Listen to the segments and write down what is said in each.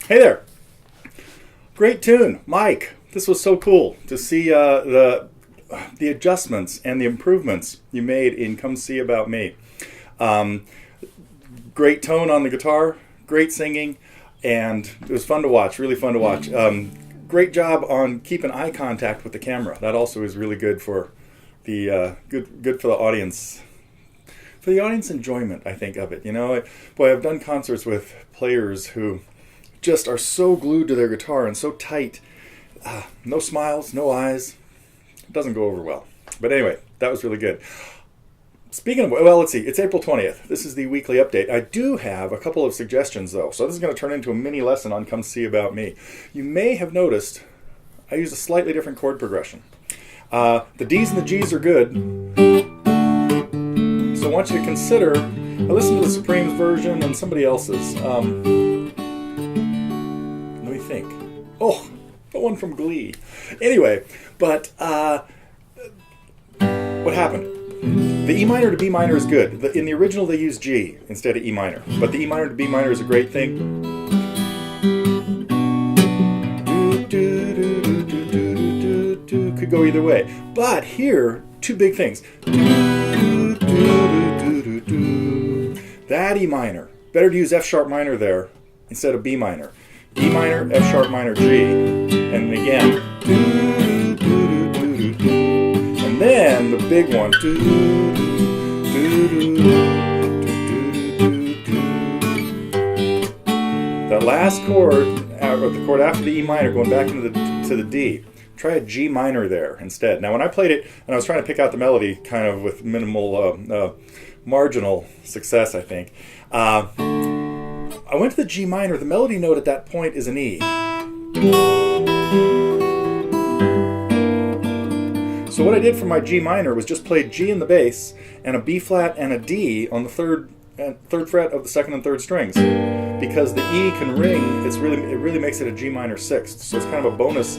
Hey there. Great tune, Mike. This was so cool to see the adjustments and the improvements you made in Come See About Me. Great tone on the guitar, great singing, and it was fun to watch, really fun to watch. Great job on keeping eye contact with the camera. That also is really good for the good for the audience. For the audience enjoyment, I think, of it. You know, boy, I've done concerts with players who just are so glued to their guitar and so tight. No smiles, no eyes. It doesn't go over well. But anyway, that was really good. Speaking of, well, let's see. It's April 20th. This is the weekly update. I do have a couple of suggestions, though. So this is going to turn into a mini lesson on Come See About Me. You may have noticed I use a slightly different chord progression. The D's and the G's are good. So I want you to consider, I listened to the Supremes version and somebody else's. Let me think. Oh, the one from Glee. Anyway, but what happened? The E minor to B minor is good. In the original they use G instead of E minor. But the E minor to B minor is a great thing. Could go either way. But here, two big things. That E minor. Better to use F sharp minor there instead of B minor. E minor, F sharp minor, G. And again. And then the big one. That last chord, or the chord after the E minor, going back into to the D. Try a G minor there instead. Now when I played it, and I was trying to pick out the melody kind of with minimal, marginal success, I think. I went to the G minor. The melody note at that point is an E. So what I did for my G minor was just play G in the bass and a B flat and a D on the third fret of the second and third strings. Because the E can ring, it really makes it a G minor sixth. So it's kind of a bonus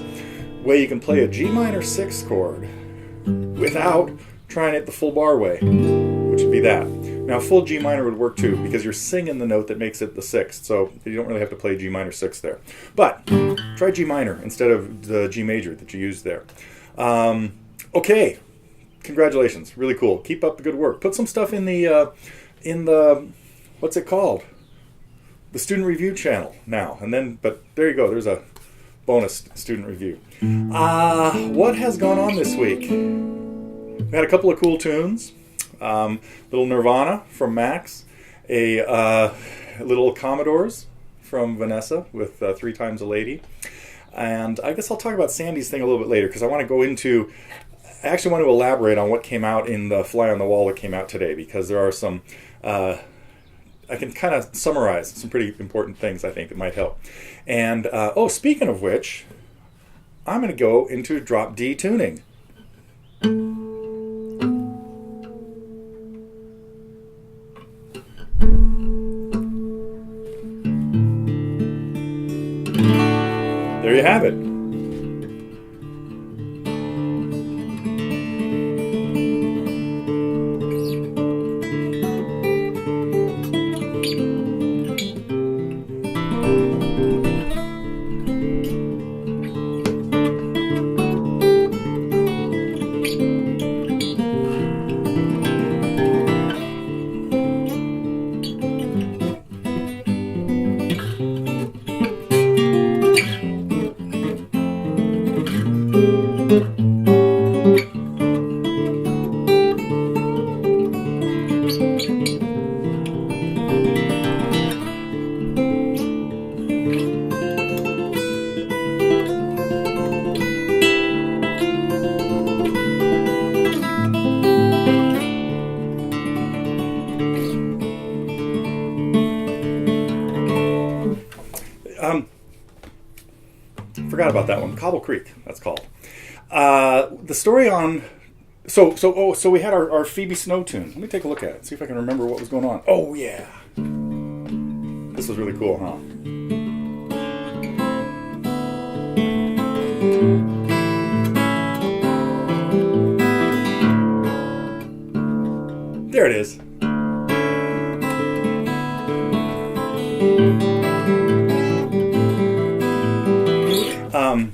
way you can play a G minor sixth chord without trying it the full bar way, which would be that. Now full G minor would work too because you're singing the note that makes it the sixth, so you don't really have to play G minor sixth there. But try G minor instead of the G major that you used there. Okay, congratulations, really cool. Keep up the good work. Put some stuff in the what's it called? The student review channel now, and then. But there you go. There's a bonus student review. What has gone on this week? We had a couple of cool tunes. Little Nirvana from Max, a little Commodores from Vanessa with 3 Times a Lady, and I guess I'll talk about Sandy's thing a little bit later because I want to go into. I actually want to elaborate on what came out in the Fly on the Wall that came out today because there are some. I can kind of summarize some pretty important things I think that might help. And speaking of which, I'm going to go into drop D tuning. There you have it. Forgot about that one. Cobble Creek, that's called. The story on... So we had our Phoebe Snow tune. Let me take a look at it, see if I can remember what was going on. Oh, yeah. This was really cool, huh? There it is. A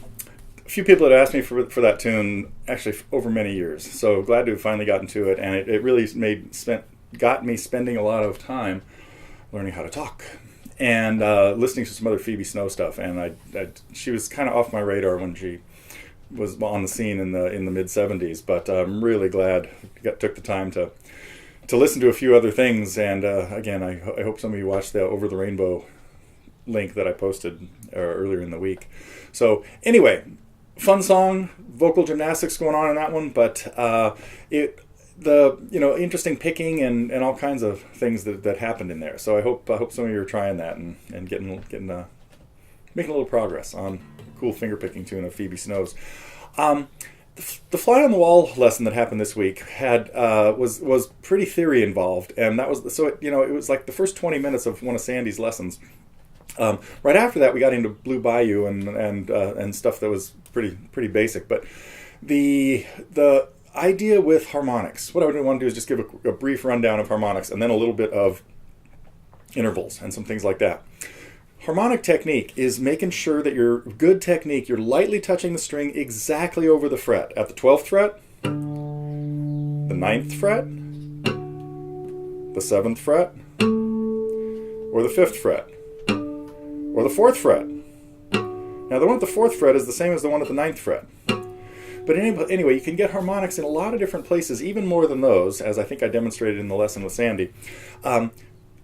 few people had asked me for that tune actually over many years, so glad to have finally gotten to it, and it really got me spending a lot of time learning how to talk and listening to some other Phoebe Snow stuff. And she was kind of off my radar when she was on the scene in the mid '70s, but I'm really glad I took the time to listen to a few other things. And again, I hope some of you watched the Over the Rainbow link that I posted earlier in the week. So anyway, fun song, vocal gymnastics going on in that one, but interesting picking and all kinds of things that happened in there. So I hope some of you are trying that and getting making a little progress on cool finger picking tune of Phoebe Snow's. The fly on the wall lesson that happened this week was pretty theory involved, and that was so it was like the first 20 minutes of one of Sandy's lessons. Right after that, we got into Blue Bayou and stuff that was pretty basic. But the idea with harmonics, what I would want to do is just give a brief rundown of harmonics and then a little bit of intervals and some things like that. Harmonic technique is making sure that you're lightly touching the string exactly over the fret. At the 12th fret, the 9th fret, the 7th fret, or the 5th fret, or the 4th fret. Now the one at the 4th fret is the same as the one at the 9th fret. But anyway, you can get harmonics in a lot of different places, even more than those, as I think I demonstrated in the lesson with Sandy.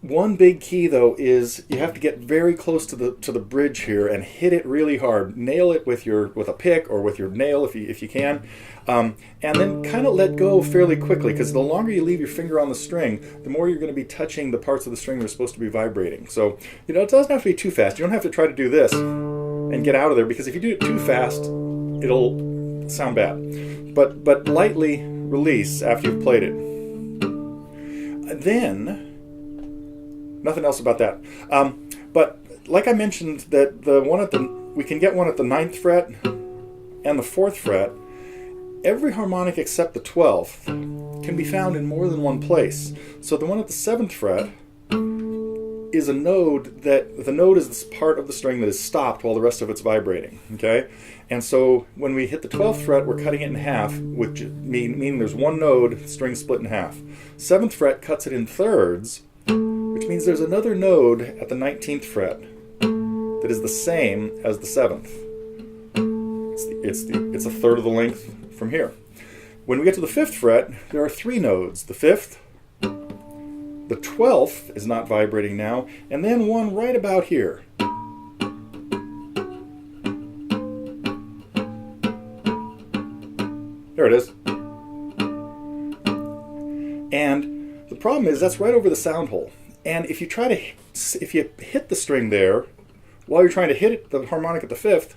One big key, though, is you have to get very close to the bridge here and hit it really hard. Nail it with a pick or with your nail if you can, and then kind of let go fairly quickly, because the longer you leave your finger on the string, the more you're going to be touching the parts of the string that are supposed to be vibrating. So it doesn't have to be too fast. You don't have to try to do this and get out of there, because if you do it too fast, it'll sound bad. But lightly release after you've played it. Then. Nothing else about that. But like I mentioned, that we can get one at the 9th fret and the 4th fret. Every harmonic except the 12th can be found in more than one place. So the one at the 7th fret is a node the node is this part of the string that is stopped while the rest of it's vibrating. Okay, and so when we hit the 12th fret, we're cutting it in half, which meaning there's one node, string split in half. 7th fret cuts it in thirds, which means there's another node at the 19th fret that is the same as the 7th. It's a third of the length from here. When we get to the 5th fret, there are 3 nodes. The 5th, the 12th is not vibrating now, and then one right about here. There it is. And the problem is that's right over the sound hole. And if you hit the string there while you're trying to hit the harmonic at the 5th,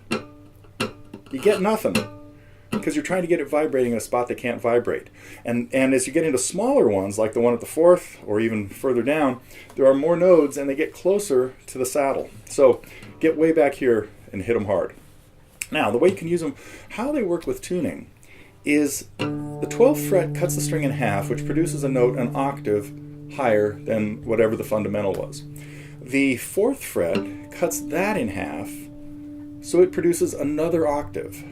you get nothing, because you're trying to get it vibrating in a spot that can't vibrate. And as you get into smaller ones, like the one at the 4th or even further down, there are more nodes and they get closer to the saddle. So get way back here and hit them hard. Now, the way you can use them, how they work with tuning, is the 12th fret cuts the string in half, which produces a note an octave higher than whatever the fundamental was. The 4th fret cuts that in half, so it produces another octave,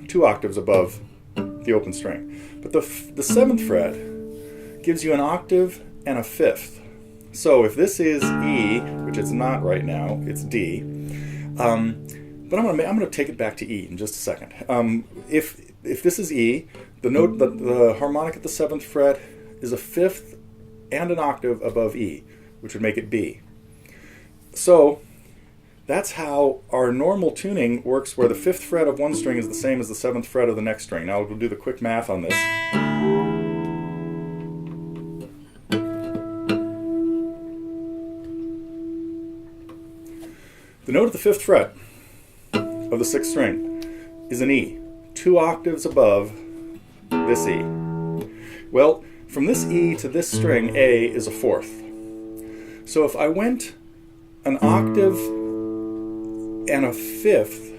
2 octaves above the open string. But the 7th fret gives you an octave and a 5th. So if this is E, which it's not right now, it's D. But I'm going to take it back to E in just a second. If this is E, the harmonic at the 7th fret is a 5th and an octave above E, which would make it B. So that's how our normal tuning works, where the 5th fret of one string is the same as the 7th fret of the next string. Now we'll do the quick math on this. The note at the 5th fret of the 6th string is an E, 2 octaves above this E. Well, from this E to this string, A is a 4th. So if I went an octave and a 5th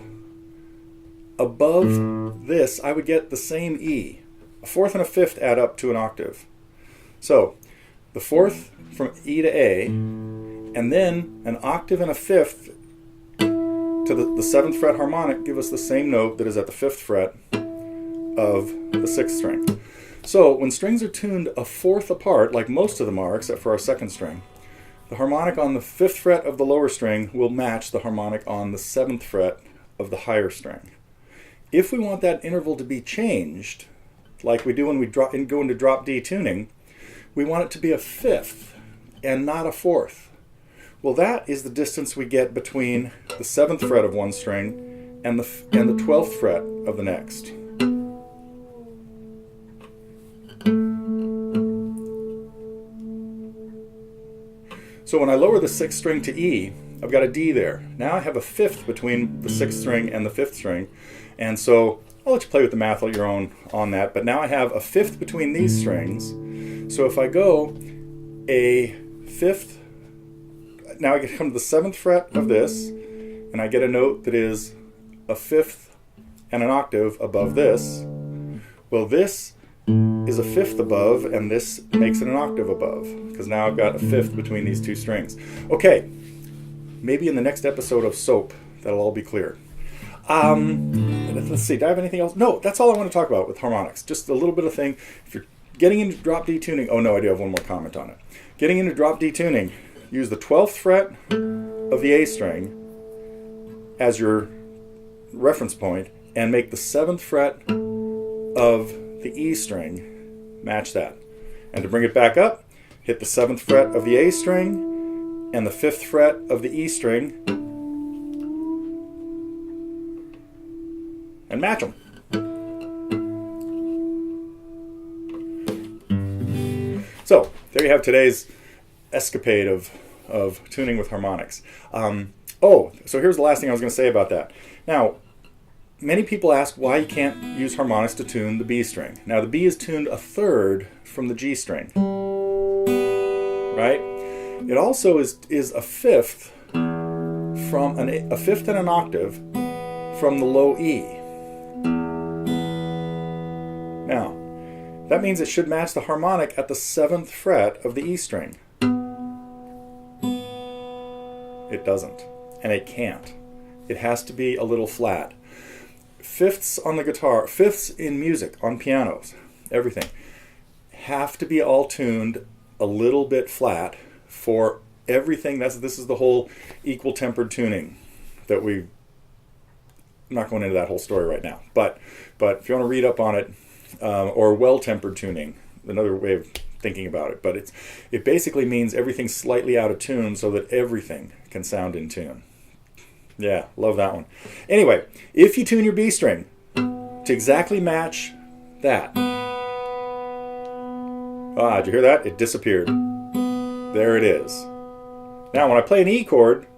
above this, I would get the same E. A 4th and a 5th add up to an octave. So the 4th from E to A, and then an octave and a 5th to to the 7th fret harmonic give us the same note that is at the 5th fret of the 6th string. So when strings are tuned a fourth apart, like most of them are, except for our 2nd string, the harmonic on the 5th fret of the lower string will match the harmonic on the 7th fret of the higher string. If we want that interval to be changed, like we do when we go into drop D tuning, we want it to be a 5th and not a 4th. Well, that is the distance we get between the 7th fret of one string and the 12th fret of the next. So when I lower the 6th string to E, I've got a D there. Now I have a 5th between the 6th string and the 5th string. And so I'll let you play with the math on your own on that. But now I have a 5th between these strings. So if I go a 5th, now I get to come to the 7th fret of this, and I get a note that is a 5th and an octave above this. Well, this is a 5th above, and this makes it an octave above, because now I've got a 5th between these two strings. Okay, maybe in the next episode of SOAP, that'll all be clear. Let's see, do I have anything else? No, that's all I want to talk about with harmonics. Just a little bit of thing. If you're getting into drop D tuning, oh no, I do have one more comment on it. Getting into drop D tuning, use the 12th fret of the A string as your reference point, and make the 7th fret of the E string match that. And to bring it back up, hit the 7th fret of the A string and the 5th fret of the E string and match them. So there you have today's escapade of tuning with harmonics. So here's the last thing I was going to say about that. Now, many people ask why you can't use harmonics to tune the B string. Now, the B is tuned a third from the G string, right? It also is a 5th from a 5th and an octave from the low E. Now, that means it should match the harmonic at the 7th fret of the E string. It doesn't, and it can't. It has to be a little flat. Fifths on the guitar, fifths in music, on pianos, everything, have to be all tuned a little bit flat for everything. This is the whole equal tempered tuning that I'm not going into that whole story right now. But if you want to read up on it, or well-tempered tuning, another way of thinking about it. But it basically means everything's slightly out of tune so that everything can sound in tune. Yeah, love that one. Anyway, if you tune your B string to exactly match that. Did you hear that? It disappeared. There it is. Now when I play an E chord,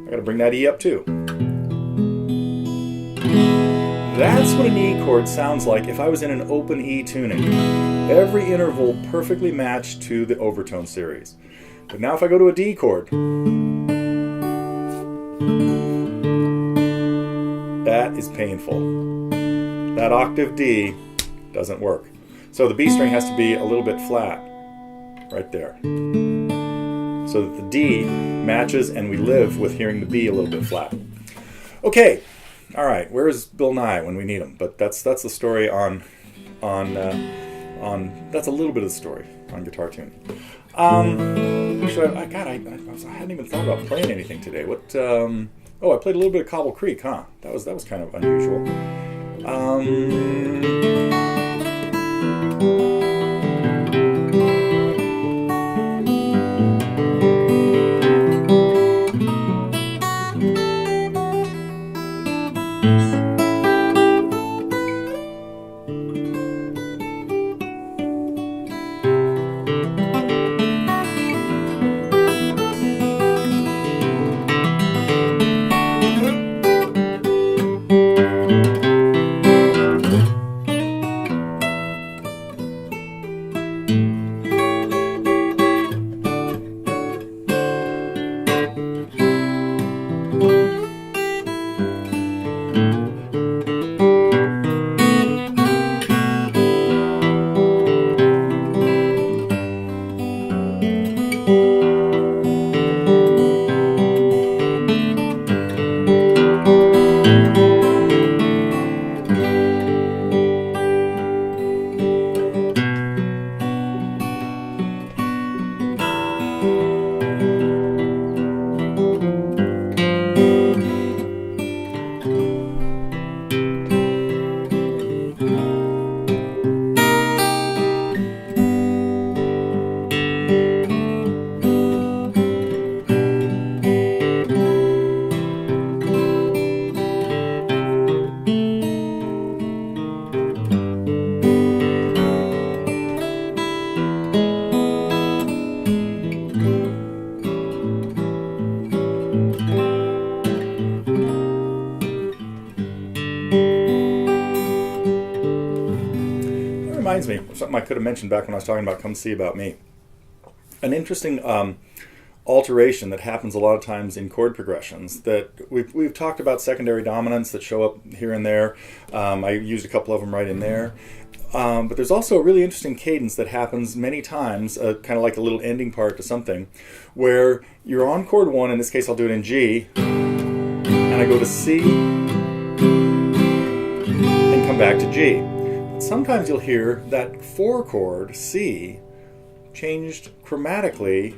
I gotta bring that E up too. That's what an E chord sounds like if I was in an open E tuning. Every interval perfectly matched to the overtone series. But now if I go to a D chord, that is painful. That octave D doesn't work. So the B string has to be a little bit flat, right there. So that the D matches and we live with hearing the B a little bit flat. Okay, all right, where's Bill Nye when we need him? But that's the story on that's a little bit of the story on guitar tuning. I hadn't even thought about playing anything today. I played a little bit of Cobble Creek, huh? That was kind of unusual. reminds me of something I could have mentioned back when I was talking about Come See About Me. An interesting alteration that happens a lot of times in chord progressions that we've talked about secondary dominants that show up here and there. I used a couple of them right in there. But there's also a really interesting cadence that happens many times, kind of like a little ending part to something, where you're on chord 1, in this case I'll do it in G, and I go to C, and come back to G. But sometimes you'll hear that 4 chord, C, changed chromatically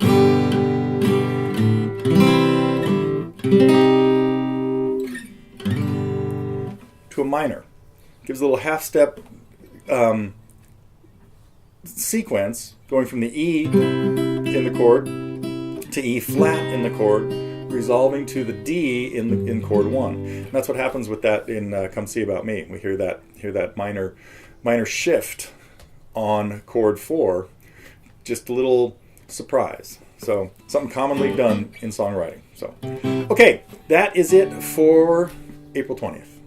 to a minor. Gives a little half-step sequence going from the E in the chord to E flat in the chord, resolving to the D in chord 1. And that's what happens with that in Come See About Me. We hear that minor shift on chord 4, just a little surprise. So something commonly done in songwriting. So okay, that is it for April 20th.